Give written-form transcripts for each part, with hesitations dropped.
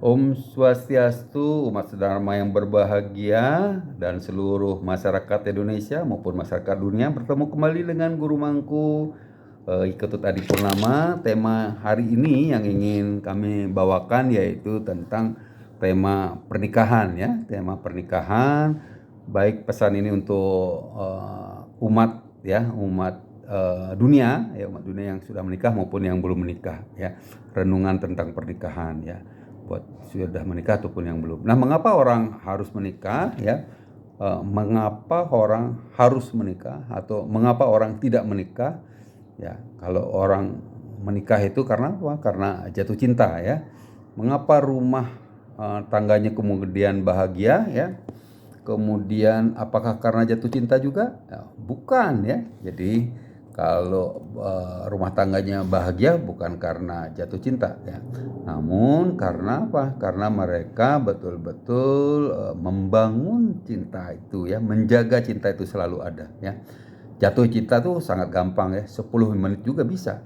Om Swastiastu, umat Dharma yang berbahagia dan seluruh masyarakat Indonesia maupun masyarakat dunia, bertemu kembali dengan Guru Mangku Ketut Adi Purnama. Tema hari ini yang ingin kami bawakan yaitu tentang tema pernikahan, ya, tema pernikahan. Baik pesan ini untuk umat, ya, umat dunia, ya, umat dunia yang sudah menikah maupun yang belum menikah, ya. Renungan tentang pernikahan, ya, buat sudah menikah ataupun yang belum. Nah, mengapa orang harus menikah, ya? Mengapa orang harus menikah atau mengapa orang tidak menikah? Ya, kalau orang menikah itu karena apa? Karena jatuh cinta, ya. Mengapa rumah tangganya kemudian bahagia, ya? Kemudian apakah karena jatuh cinta juga? Ya, bukan, ya. Jadi kalau rumah tangganya bahagia bukan karena jatuh cinta, ya. Namun karena apa? Karena mereka betul-betul membangun cinta itu, ya, menjaga cinta itu selalu ada, ya. Jatuh cinta tuh sangat gampang, ya, 10 menit juga bisa.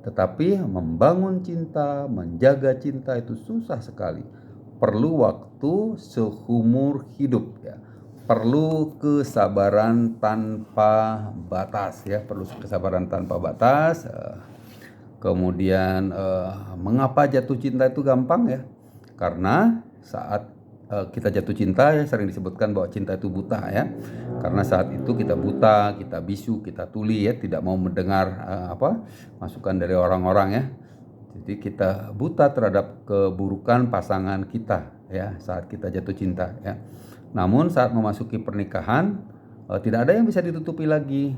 Tetapi membangun cinta, menjaga cinta itu susah sekali. Perlu waktu seumur hidup, ya. Perlu kesabaran tanpa batas, ya. Perlu kesabaran tanpa batas. Kemudian mengapa jatuh cinta itu gampang, ya? Karena saat kita jatuh cinta, ya, sering disebutkan bahwa cinta itu buta, ya. Karena saat itu kita buta, kita bisu, kita tuli, ya, tidak mau mendengar masukan dari orang-orang, ya. Jadi kita buta terhadap keburukan pasangan kita, ya, saat kita jatuh cinta, ya. Namun saat memasuki pernikahan tidak ada yang bisa ditutupi lagi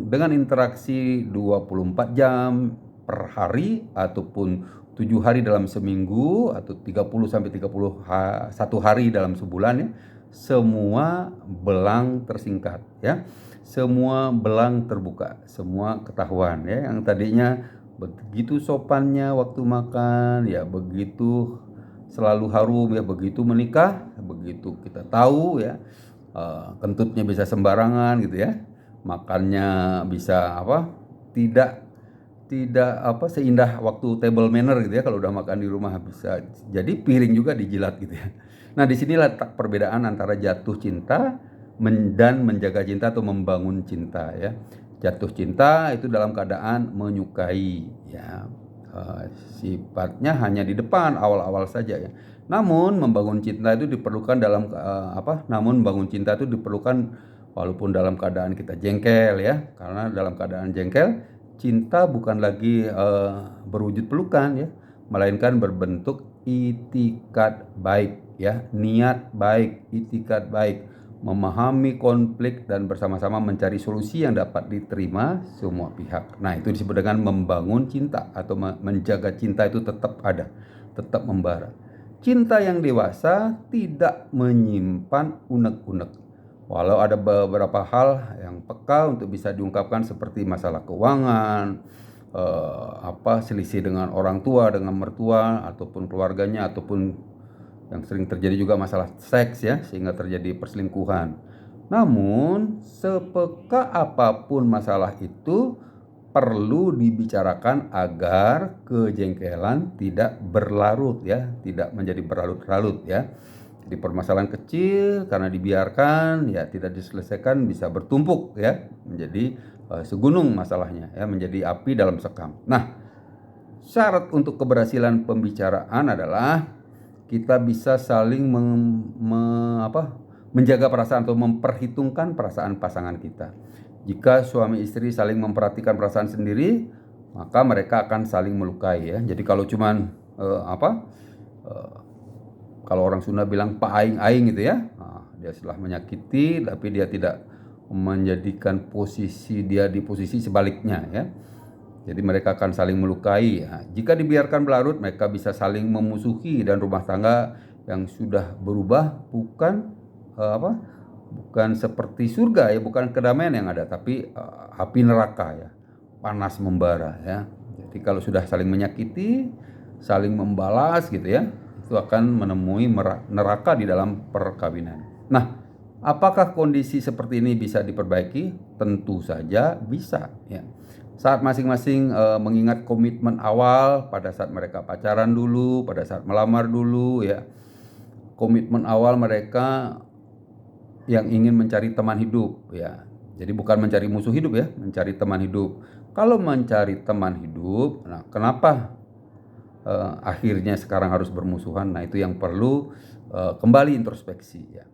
dengan interaksi 24 jam per hari ataupun 7 hari dalam seminggu atau 30 sampai 31 hari dalam sebulan, ya. Semua belang tersingkat, ya. Semua belang terbuka, semua ketahuan, ya. Yang tadinya begitu sopannya waktu makan, ya, begitu selalu harum, ya, begitu menikah, begitu kita tahu, ya, kentutnya bisa sembarangan gitu, ya. Makannya bisa tidak seindah waktu table manner gitu, ya. Kalau udah makan di rumah bisa jadi piring juga dijilat gitu, ya. Nah, disinilah perbedaan antara jatuh cinta dan menjaga cinta atau membangun cinta, ya. Jatuh cinta itu dalam keadaan menyukai, ya. Sifatnya hanya di depan awal-awal saja, ya. Namun membangun cinta itu diperlukan membangun cinta itu diperlukan walaupun dalam keadaan kita jengkel, ya. Karena dalam keadaan jengkel, cinta bukan lagi berwujud pelukan, ya, melainkan berbentuk itikat baik, ya, niat baik, itikat baik, memahami konflik dan bersama-sama mencari solusi yang dapat diterima semua pihak. Nah, itu disebut dengan membangun cinta atau menjaga cinta itu tetap ada, tetap membara. Cinta yang dewasa tidak menyimpan unek-unek. Walau ada beberapa hal yang peka untuk bisa diungkapkan seperti masalah keuangan, selisih dengan orang tua, dengan mertua ataupun keluarganya, ataupun yang sering terjadi juga masalah seks, ya, sehingga terjadi perselingkuhan. Namun sepeka apapun masalah itu perlu dibicarakan agar kejengkelan tidak berlarut, ya, tidak menjadi berlarut-larut, ya. Di permasalahan kecil karena dibiarkan, ya, tidak diselesaikan bisa bertumpuk, ya, menjadi segunung masalahnya, ya, menjadi api dalam sekam. Nah, syarat untuk keberhasilan pembicaraan adalah kita bisa saling menjaga perasaan atau memperhitungkan perasaan pasangan kita. Jika suami istri saling memperhatikan perasaan sendiri, maka mereka akan saling melukai, ya. Jadi kalau cuman kalau orang Sunda bilang pa aing-aing gitu, ya. Nah, dia setelah menyakiti tapi dia tidak menjadikan posisi dia di posisi sebaliknya, ya. Jadi mereka akan saling melukai, ya. Jika dibiarkan berlarut, mereka bisa saling memusuhi dan rumah tangga yang sudah berubah bukan seperti surga, ya, bukan kedamaian yang ada, tapi api neraka, ya, panas membara, ya. Jadi kalau sudah saling menyakiti, saling membalas gitu, ya, itu akan menemui neraka di dalam perkawinan. Nah, apakah kondisi seperti ini bisa diperbaiki? Tentu saja bisa, ya. Saat masing-masing mengingat komitmen awal pada saat mereka pacaran dulu, pada saat melamar dulu ya. Komitmen awal mereka yang ingin mencari teman hidup ya. Jadi bukan mencari musuh hidup ya, mencari teman hidup. Kalau mencari teman hidup, nah kenapa akhirnya sekarang harus bermusuhan? Nah itu yang perlu kembali introspeksi ya.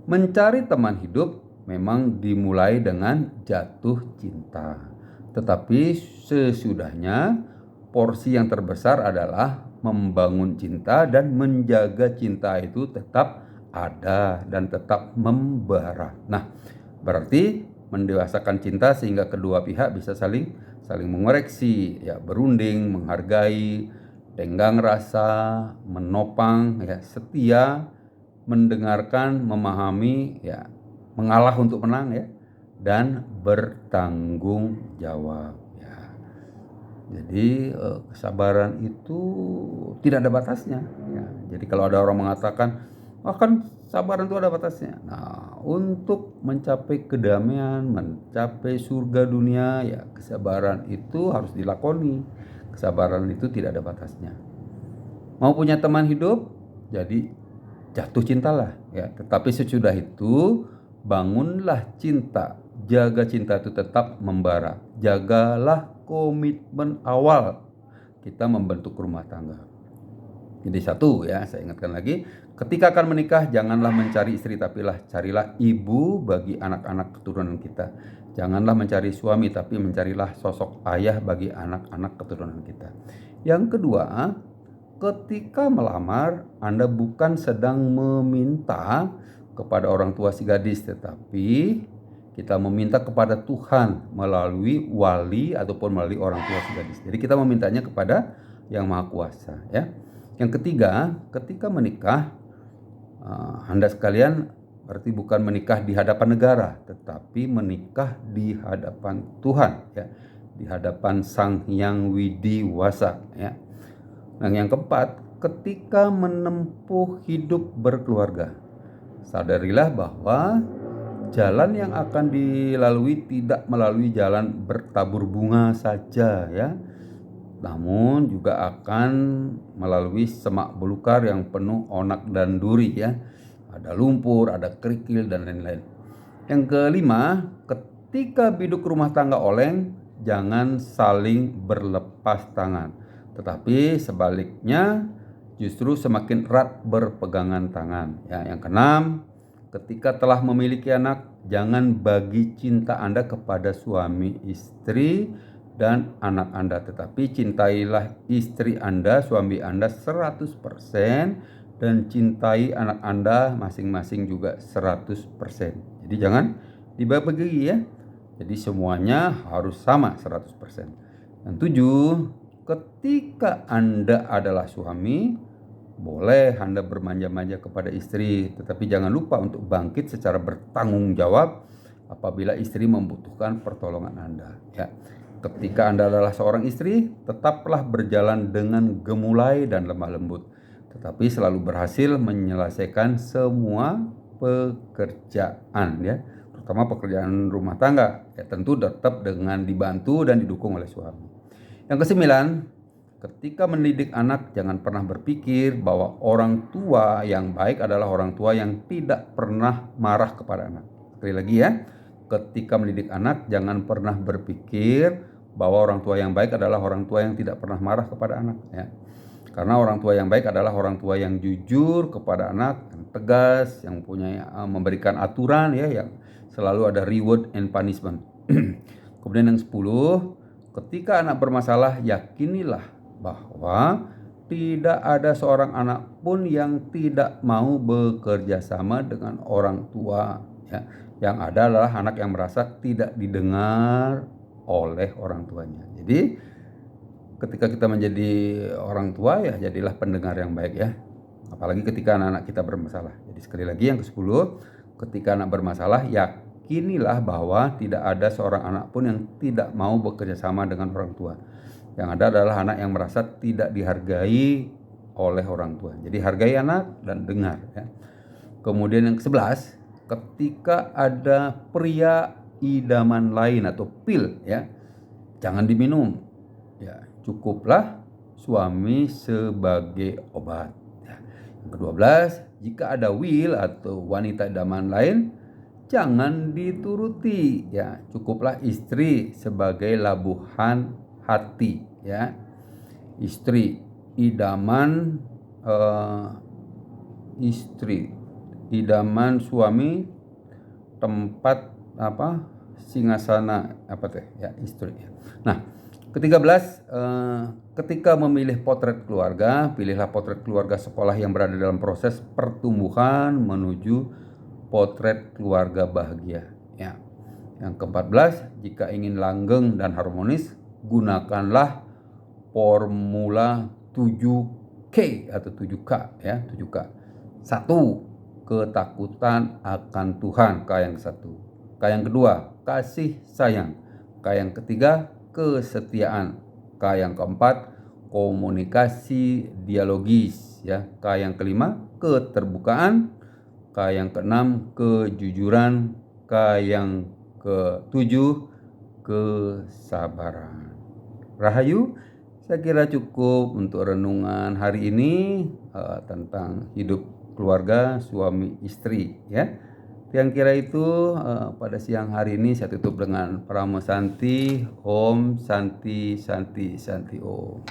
Mencari teman hidup memang dimulai dengan jatuh cinta. Tetapi sesudahnya porsi yang terbesar adalah membangun cinta dan menjaga cinta itu tetap ada dan tetap membara. Nah, berarti mendewasakan cinta sehingga kedua pihak bisa saling mengoreksi, ya, berunding, menghargai, tenggang rasa, menopang, ya, setia, mendengarkan, memahami, ya, mengalah untuk menang, ya, dan bertanggung jawab. Ya. Jadi kesabaran itu tidak ada batasnya. Ya. Jadi kalau ada orang mengatakan, kan sabaran itu ada batasnya. Nah, untuk mencapai kedamaian, mencapai surga dunia, ya kesabaran itu harus dilakoni. Kesabaran itu tidak ada batasnya. Mau punya teman hidup, jadi jatuh cintalah, ya. Tetapi sesudah itu bangunlah cinta, jaga cinta itu tetap membara. Jagalah komitmen awal kita membentuk rumah tangga. Jadi satu ya, saya ingatkan lagi, ketika akan menikah janganlah mencari istri, tapi carilah ibu bagi anak-anak keturunan kita. Janganlah mencari suami, tapi mencarilah sosok ayah bagi anak-anak keturunan kita. Yang kedua, ketika melamar, Anda bukan sedang meminta kepada orang tua si gadis, tetapi kita meminta kepada Tuhan melalui wali ataupun melalui orang tua si gadis. Jadi kita memintanya kepada Yang Maha Kuasa, ya. Yang ketiga, ketika menikah, Anda sekalian berarti bukan menikah di hadapan negara, tetapi menikah di hadapan Tuhan, ya, di hadapan Sang Hyang Widiwasa, ya. Nah, yang keempat, ketika menempuh hidup berkeluarga, sadarilah bahwa jalan yang akan dilalui tidak melalui jalan bertabur bunga saja, ya, namun juga akan melalui semak belukar yang penuh onak dan duri, ya. Ada lumpur, ada kerikil dan lain-lain. Yang kelima, ketika biduk rumah tangga oleng, jangan saling berlepas tangan, tetapi sebaliknya justru semakin erat berpegangan tangan. Ya, yang keenam, ketika telah memiliki anak, jangan bagi cinta Anda kepada suami, istri, dan anak Anda, tetapi cintailah istri Anda, suami Anda 100%, dan cintai anak Anda masing-masing juga 100%. Jadi jangan dibagi ya. Jadi semuanya harus sama 100%. Yang tujuh, ketika Anda adalah suami, boleh Anda bermanja-manja kepada istri, tetapi jangan lupa untuk bangkit secara bertanggung jawab apabila istri membutuhkan pertolongan Anda, ya. Ketika Anda adalah seorang istri, tetaplah berjalan dengan gemulai dan lemah lembut, tetapi selalu berhasil menyelesaikan semua pekerjaan, ya, terutama pekerjaan rumah tangga, ya, tentu tetap dengan dibantu dan didukung oleh suami. Yang kesembilan, ketika mendidik anak, jangan pernah berpikir bahwa orang tua yang baik adalah orang tua yang tidak pernah marah kepada anak. Sekali lagi ya, ketika mendidik anak, jangan pernah berpikir bahwa orang tua yang baik adalah orang tua yang tidak pernah marah kepada anak, ya. Karena orang tua yang baik adalah orang tua yang jujur kepada anak, yang tegas, yang punya memberikan aturan, ya, yang selalu ada reward and punishment. Kemudian yang 10, ketika anak bermasalah, yakinilah bahwa tidak ada seorang anak pun yang tidak mau bekerja sama dengan orang tua, ya. Yang ada adalah anak yang merasa tidak didengar oleh orang tuanya. Jadi ketika kita menjadi orang tua, ya jadilah pendengar yang baik, ya. Apalagi ketika anak-anak kita bermasalah. Jadi sekali lagi yang ke-10, ketika anak bermasalah, yakinilah bahwa tidak ada seorang anak pun yang tidak mau bekerja sama dengan orang tua. Yang ada adalah anak yang merasa tidak dihargai oleh orang tua. Jadi hargai anak dan dengar, ya. Kemudian yang ke-11, ketika ada pria idaman lain atau pil, ya, jangan diminum. Ya, cukuplah suami sebagai obat. Ya. Yang ke-12, jika ada will atau wanita idaman lain, jangan dituruti. Ya, cukuplah istri sebagai labuhan hati. Ya, istri idaman suami tempat singgasana ya, istri. Nah, ke-13, ketika memilih potret keluarga, pilihlah potret keluarga sekolah yang berada dalam proses pertumbuhan menuju potret keluarga bahagia. Ya. Yang ke-14, jika ingin langgeng dan harmonis, gunakanlah formula 7K atau 7K ya, 7K. 1. Ketakutan akan Tuhan, K yang ke-1. K yang kedua, kasih sayang. K yang ketiga, kesetiaan. K yang keempat, komunikasi dialogis ya. K yang kelima, keterbukaan. K yang keenam, kejujuran. K yang ketujuh, kesabaran. Rahayu, saya kira cukup untuk renungan hari ini tentang hidup keluarga suami istri ya. Yang kira itu pada siang hari ini saya tutup dengan Pramo Santi, Om Santi Santi Santi Om.